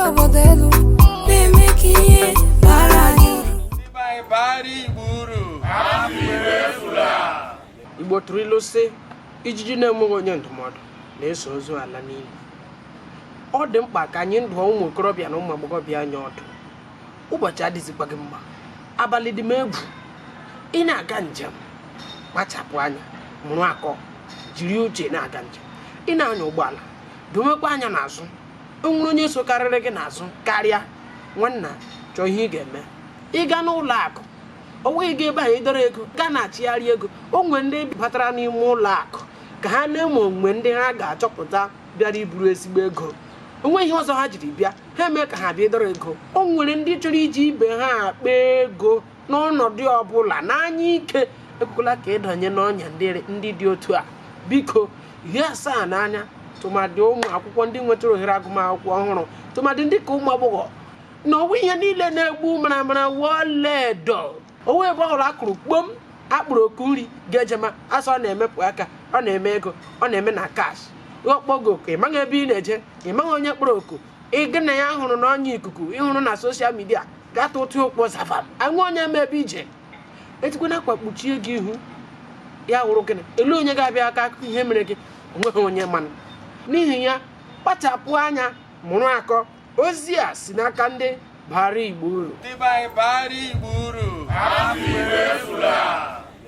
obodelu na-eme ka ihe bara gị Igbo tụrụ ilu sị ijiji na-enweghị onye ndụmọdụ na-eso ozu ala niile. Ọ dị mkpa ka anyị ndụọ ụmụ okorobịa na ụmụ agbọghọbịa anya ọdụ. Ụbọchị adịzikwa gị mma, abalị dị m egwu. Ị na-aga njem, kpachapụ anya, mụrụ akọ, jiri uche na-aga njem. Ị na-anya ụgbọala, domekwa anya n'azụ. Enwere onye so karịrị gị n'azụ karịa, nwanna chọọ ihe ị ga-eme. Ị gaa n'ụlọ akụ, o nweghị gị ebe ahụ idoro ego gaa na-achịgharị ego. O nwere ndị batara n'ime ụlọ akụ ka ha na-eme omume ndị ha ga-achọpụta bịara iburu ezigbo ego. O nweghị ihe ọzọ ha jiri bịa, ha eme ka ha bịa idoro ego. O nwere ndị chọrọ iji ibe ha akpa ego n'ọnọdụ ọbụla n'anya ike. Ekwukwala ka ịdọnye n'ọnya ndị dị otu a. Biko ihe asaa n'anya, tụmadị ụmụ akwụkwọ ndị nwetara ohere agụmakwụkwọ ọhụrụ, tụmadị ndị ka ụmụ agbọghọ, na onwe ihe niile na-egbu maramara wọledo. Owe ebe ọhụrụ akụrụ kpom akpụrụ oku nri ga-ejema asọ ọ na-emepụ aka, ọ na-eme ego, ọ na-eme na kash. Ọkpọgo oku ịmaghị ebe ị na-eje, ịmaghị onye kpọrọ oku, ịgị na ya hụrụ n'ọnya ikuku, ịhụrụ na soshal midia, gatụ otu ụkpọ zavam anwụ onye ma ebe ije. Etikwana akwa kpuchie gị ihu, ya wụrụ gịnị elu onye ga-abịa aka akụkọ ihe mere gị, onweghị onye manụ. N'ihi ya, kpachapụ anya, mụrụ akọ. Ozi a si n'aka ndị bara Igbo uru.